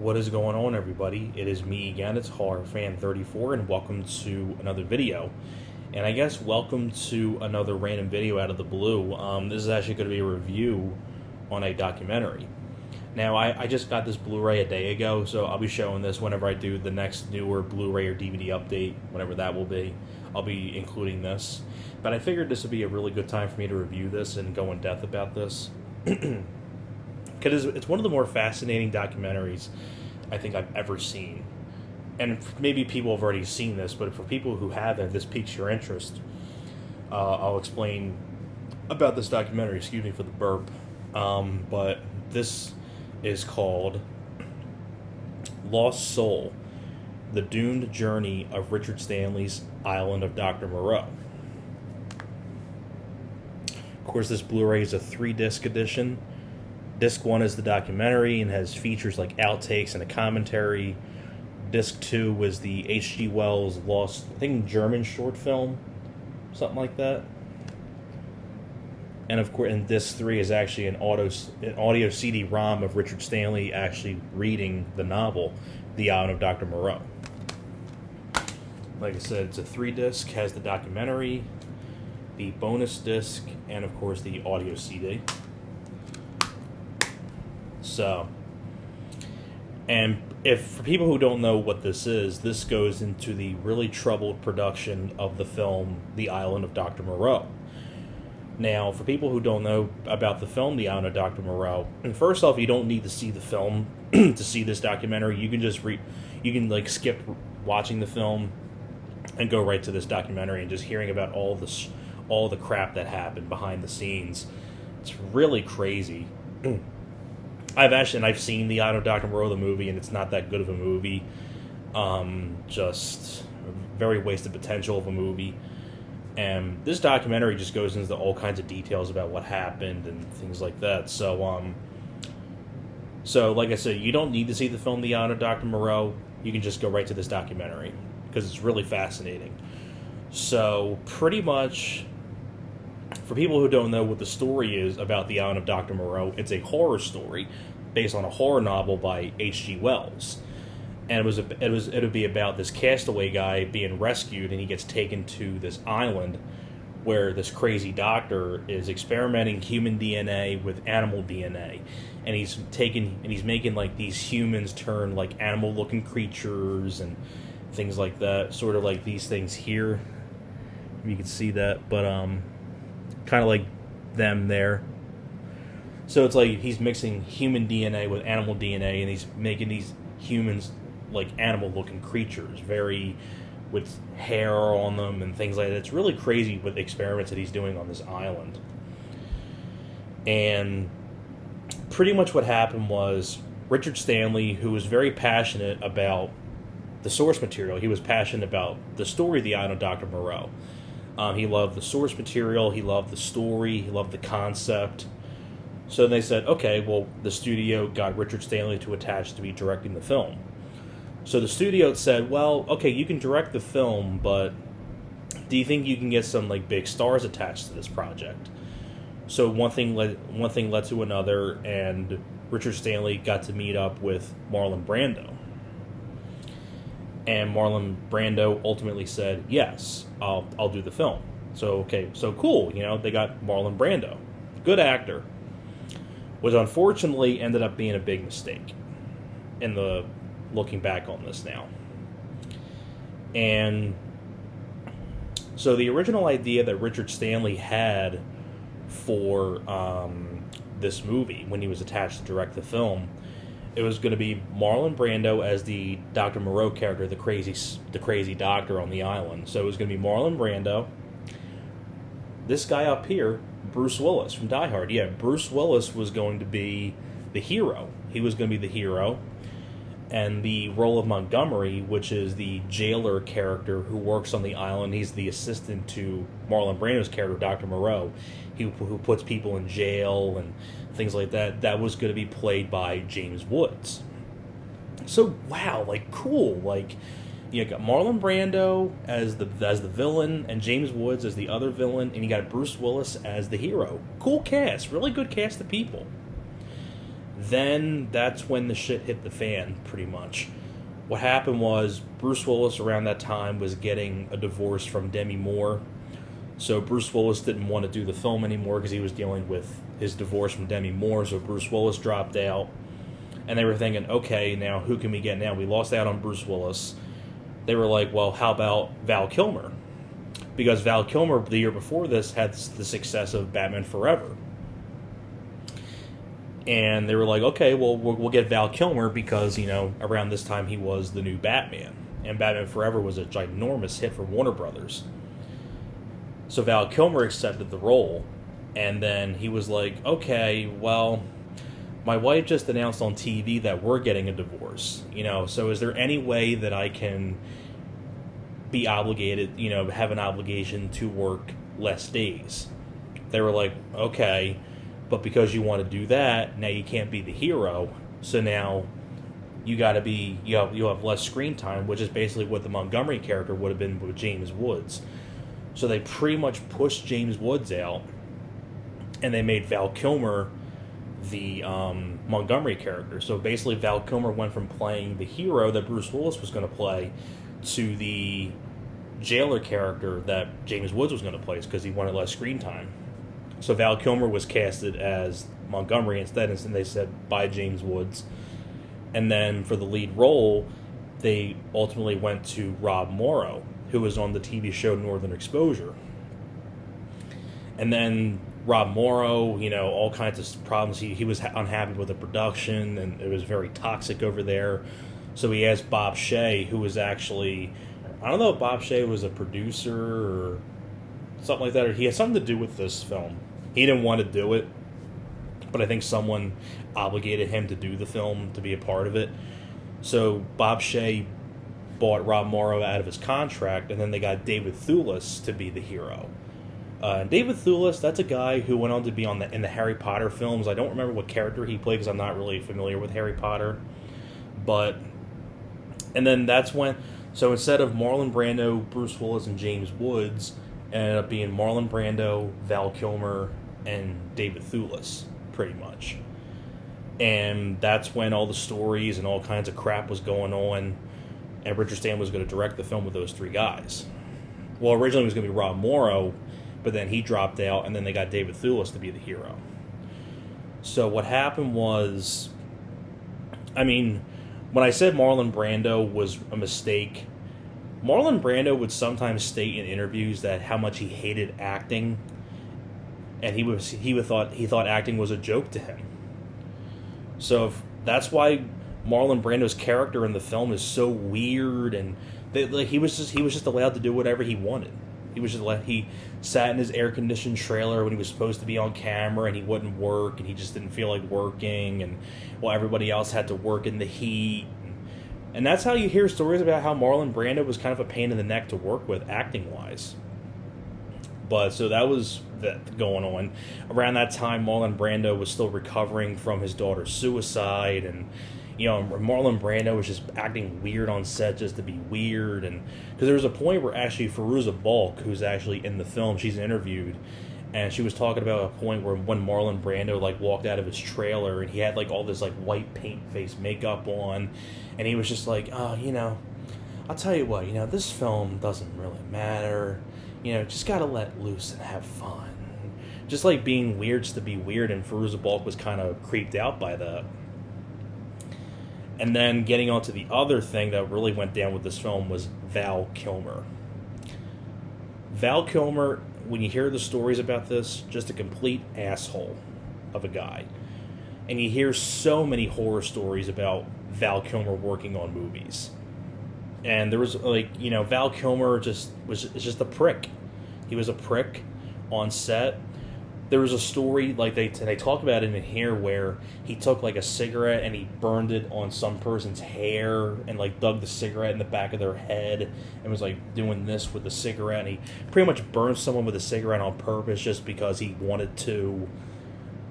What is going on, everybody? It is me again. It's HorrorFan34, and welcome to another video. And I guess welcome to another random video out of the blue. This is actually going to be a review on a documentary. Now, I just got this Blu-ray a day ago, so I'll be showing this whenever I do the next newer Blu-ray or DVD update, whatever that will be. I'll be including this. But I figured this would be a really good time for me to review this and go in depth about this. Because it's one of the more fascinating documentaries I think I've ever seen. And maybe people have already seen this, but for people who haven't, this piques your interest. I'll explain about this documentary. Excuse me for the burp. But this is called Lost Soul, The Doomed Journey of Richard Stanley's Island of Dr. Moreau. Of course, this Blu-ray is a 3-disc edition. Disc 1 is the documentary and has features like outtakes and a commentary. Disc 2 was the H.G. Wells Lost, I think, German short film, something like that. And of course, and Disc 3 is actually an audio CD-ROM of Richard Stanley actually reading the novel, The Island of Dr. Moreau. Like I said, it's a 3-disc, has the documentary, the bonus disc, and of course the audio CD. So, and for people who don't know what this goes into the really troubled production of the film The Island of Dr. Moreau. Now, for people who don't know about the film The Island of Dr. Moreau, and first off, you don't need to see the film to see this documentary. You can just skip watching the film and go right to this documentary and just hearing about all the crap that happened behind the scenes. It's really crazy. I've seen The Island of Dr. Moreau, the movie, and it's not that good of a movie. Just a very wasted potential of a movie. And this documentary just goes into all kinds of details about what happened and things like that. So like I said, you don't need to see the film The Island of Dr. Moreau. You can just go right to this documentary because it's really fascinating. So pretty much, for people who don't know what the story is about The Island of Dr. Moreau, it's a horror story based on a horror novel by H.G. Wells. And it would be about this castaway guy being rescued, and he gets taken to this island where this crazy doctor is experimenting human DNA with animal DNA. And he's making like these humans turn like animal-looking creatures and things like that, sort of like these things here. You can see that, but kind of like them there. So it's like he's mixing human DNA with animal DNA, and he's making these humans like animal-looking creatures, with hair on them and things like that. It's really crazy with the experiments that he's doing on this island. And pretty much what happened was Richard Stanley, who was very passionate about the source material, he was passionate about the story of The Island of Dr. Moreau. He loved the source material, he loved the story, he loved the concept. So they said, okay, well, the studio got Richard Stanley to attach to be directing the film. So the studio said, well, okay, you can direct the film, but do you think you can get some like big stars attached to this project? So one thing led to another, and Richard Stanley got to meet up with Marlon Brando. And Marlon Brando ultimately said, yes, I'll do the film. So, okay, so cool, they got Marlon Brando. Good actor. Which unfortunately ended up being a big mistake looking back on this now. And so the original idea that Richard Stanley had for this movie, when he was attached to direct the film, it was going to be Marlon Brando as the Dr. Moreau character, the crazy doctor on the island. So it was going to be Marlon Brando. This guy up here, Bruce Willis from Die Hard. Yeah, Bruce Willis was going to be the hero. He was going to be the hero. And the role of Montgomery, which is the jailer character who works on the island, he's the assistant to Marlon Brando's character, Dr. Moreau, who puts people in jail and things like that. That was going to be played by James Woods. So, wow, like, cool. Like, you got Marlon Brando as the villain, and James Woods as the other villain, and you got Bruce Willis as the hero. Cool cast. Really good cast of people. Then that's when the shit hit the fan, pretty much. What happened was Bruce Willis around that time was getting a divorce from Demi Moore. So Bruce Willis didn't want to do the film anymore because he was dealing with his divorce from Demi Moore. So Bruce Willis dropped out. And they were thinking, okay, now who can we get now? We lost out on Bruce Willis. They were like, well, how about Val Kilmer? Because Val Kilmer, the year before this, had the success of Batman Forever. And they were like, okay, well, we'll get Val Kilmer because, around this time he was the new Batman. And Batman Forever was a ginormous hit for Warner Brothers. So Val Kilmer accepted the role. And then he was like, okay, well, my wife just announced on TV that we're getting a divorce. So is there any way that I can be obligated, have an obligation to work less days? They were like, okay, but because you want to do that, now you can't be the hero. So now you got to be, you'll have less screen time, which is basically what the Montgomery character would have been with James Woods. So they pretty much pushed James Woods out, and they made Val Kilmer the Montgomery character. So basically Val Kilmer went from playing the hero that Bruce Willis was going to play to the jailer character that James Woods was going to play because he wanted less screen time. So Val Kilmer was casted as Montgomery instead, and they said, bye, James Woods. And then for the lead role, they ultimately went to Rob Morrow, who was on the TV show Northern Exposure. And then Rob Morrow, all kinds of problems. He was unhappy with the production, and it was very toxic over there. So he asked Bob Shaye, who was actually, I don't know if Bob Shaye was a producer or something like that, or he had something to do with this film. He didn't want to do it, but I think someone obligated him to do the film, to be a part of it. So Bob Shaye bought Rob Morrow out of his contract, and then they got David Thewlis to be the hero. David Thewlis, that's a guy who went on to be in the Harry Potter films. I don't remember what character he played because I'm not really familiar with Harry Potter. And then that's when, so instead of Marlon Brando, Bruce Willis, and James Woods, it ended up being Marlon Brando, Val Kilmer, and David Thewlis, pretty much. And that's when all the stories and all kinds of crap was going on, and Richard Stanley was going to direct the film with those three guys. Well, originally it was going to be Rob Morrow, but then he dropped out, and then they got David Thewlis to be the hero. So what happened was, when I said Marlon Brando was a mistake, Marlon Brando would sometimes state in interviews that how much he hated acting, and he thought acting was a joke to him. So that's why Marlon Brando's character in the film is so weird, and he was just allowed to do whatever he wanted. He sat in his air-conditioned trailer when he was supposed to be on camera, and he wouldn't work, and he just didn't feel like working, and while everybody else had to work in the heat. And that's how you hear stories about how Marlon Brando was kind of a pain in the neck to work with, acting-wise. But, so that was going on. Around that time, Marlon Brando was still recovering from his daughter's suicide, and Marlon Brando was just acting weird on set just to be weird. And because there was a point where actually Fairuza Balk, who's actually in the film, she's interviewed, and she was talking about a point where when Marlon Brando walked out of his trailer, and he had all this white paint face makeup on, and he was just like, oh, I'll tell you what, this film doesn't really matter, just gotta let loose and have fun, just being weird just to be weird. And Fairuza Balk was kind of creeped out by that. And then getting on to the other thing that really went down with this film was Val Kilmer. Val Kilmer, when you hear the stories about this, just a complete asshole of a guy. And you hear so many horror stories about Val Kilmer working on movies. And there was, Val Kilmer was just a prick. He was a prick on set. There was a story, they talk about it in here, where he took, a cigarette and he burned it on some person's hair and, dug the cigarette in the back of their head and was, doing this with the cigarette. And he pretty much burned someone with a cigarette on purpose just because he wanted to.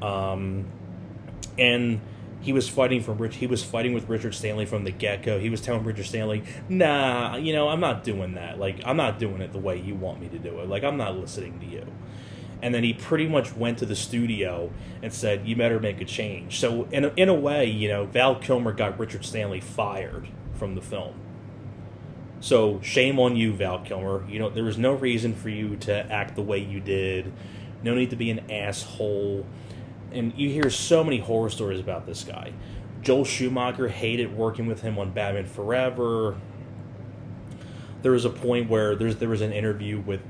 And he was fighting with Richard Stanley from the get-go. He was telling Richard Stanley, nah, I'm not doing that. I'm not doing it the way you want me to do it. I'm not listening to you. and then he pretty much went to the studio and said, "You better make a change." So in a way, Val Kilmer got Richard Stanley fired from the film. So shame on you, Val Kilmer. There was no reason for you to act the way you did. No need to be an asshole. And you hear so many horror stories about this guy. Joel Schumacher hated working with him on Batman Forever. There was a point where there was an interview with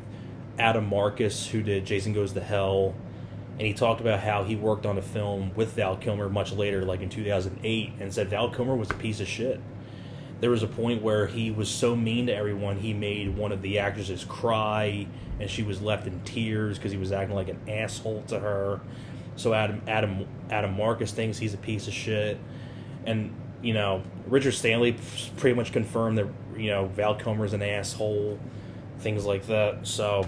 Adam Marcus, who did Jason Goes to Hell, and he talked about how he worked on a film with Val Kilmer much later, like in 2008, and said Val Kilmer was a piece of shit. There was a point where he was so mean to everyone, he made one of the actresses cry, and she was left in tears because he was acting like an asshole to her. So Adam Marcus thinks he's a piece of shit. And, Richard Stanley pretty much confirmed that, Val Kilmer's an asshole, things like that. So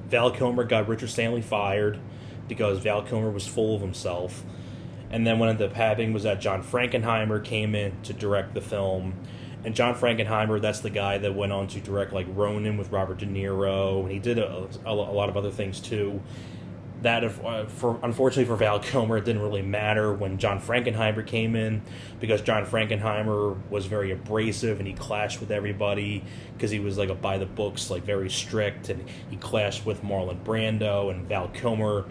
Val Kilmer got Richard Stanley fired because Val Kilmer was full of himself. And then what ended up happening was that John Frankenheimer came in to direct the film. And John Frankenheimer, that's the guy that went on to direct like Ronin with Robert De Niro, and he did a lot of other things too. That, unfortunately for Val Kilmer, it didn't really matter when John Frankenheimer came in, because John Frankenheimer was very abrasive and he clashed with everybody because he was like a by the books, like very strict, and he clashed with Marlon Brando and Val Kilmer.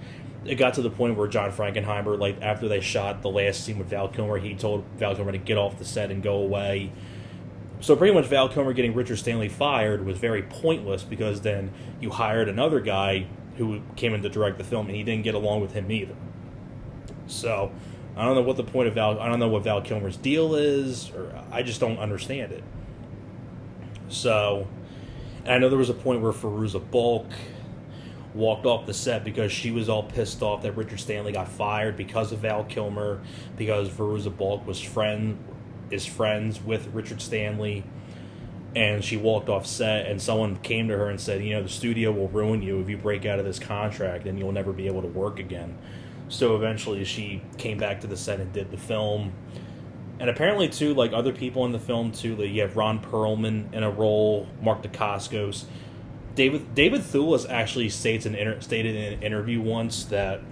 It got to the point where John Frankenheimer, like after they shot the last scene with Val Kilmer, he told Val Kilmer to get off the set and go away. So pretty much Val Kilmer getting Richard Stanley fired was very pointless, because then you hired another guy who came in to direct the film, and he didn't get along with him either. So I don't know what the point of I don't know what Val Kilmer's deal is, or I just don't understand it. So, and I know there was a point where Fairuza Balk walked off the set because she was all pissed off that Richard Stanley got fired because of Val Kilmer, because Fairuza Balk is friends with Richard Stanley. And she walked off set, and someone came to her and said, the studio will ruin you if you break out of this contract, and you'll never be able to work again. So eventually she came back to the set and did the film. And apparently, too, like other people in the film, too, like you have Ron Perlman in a role, Mark Dacascos. David Thewlis actually stated in an interview once that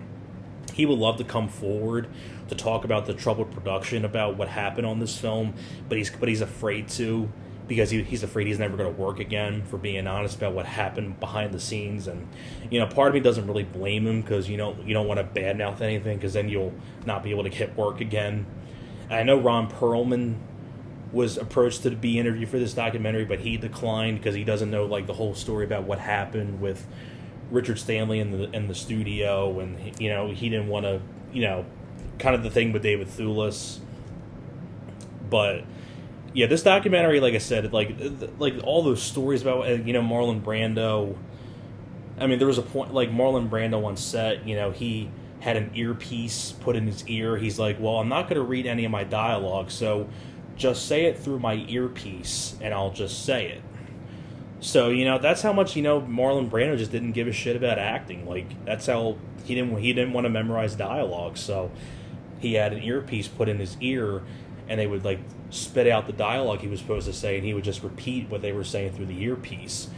he would love to come forward to talk about the troubled production, about what happened on this film, but he's afraid to, because he's afraid he's never going to work again, for being honest about what happened behind the scenes. And part of me doesn't really blame him, because you don't want to badmouth anything, because then you'll not be able to get work again. And I know Ron Perlman was approached to be interviewed for this documentary, but he declined because he doesn't know like the whole story about what happened with Richard Stanley in the studio, and he didn't want to kind of the thing with David Thewlis. But yeah, this documentary, like I said, like all those stories about Marlon Brando. I mean, there was a point like Marlon Brando on set, he had an earpiece put in his ear. He's like, well, I'm not going to read any of my dialogue, so just say it through my earpiece, and I'll just say it. So that's how much Marlon Brando just didn't give a shit about acting. Like that's how he didn't want to memorize dialogue. So he had an earpiece put in his ear, and they would like spit out the dialogue he was supposed to say, and he would just repeat what they were saying through the earpiece.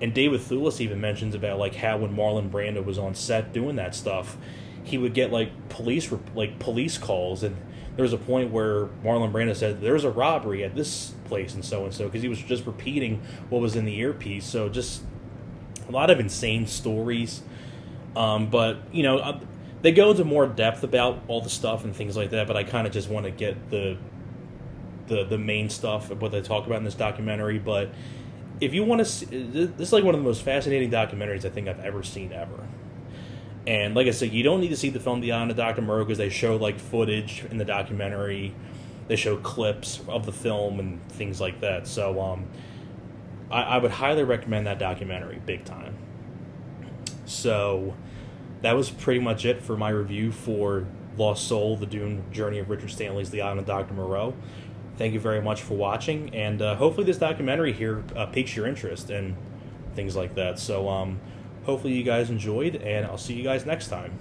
And David Thewlis even mentions about like how when Marlon Brando was on set doing that stuff, he would get like police calls, and there was a point where Marlon Brando said there's a robbery at this place and so, because he was just repeating what was in the earpiece. So just a lot of insane stories. But they go into more depth about all the stuff and things like that, but I kind of just want to get the main stuff of what they talk about in this documentary. But if you want to see, this is like one of the most fascinating documentaries I think I've ever seen ever. And like I said, you don't need to see the film Beyond Dr. Moreau, because they show like footage in the documentary, they show clips of the film and things like that. So I would highly recommend that documentary, big time. So that was pretty much it for my review for Lost Soul, The Dune Journey of Richard Stanley's The Island of Dr. Moreau. Thank you very much for watching, and hopefully this documentary here piques your interest and things like that. So hopefully you guys enjoyed, and I'll see you guys next time.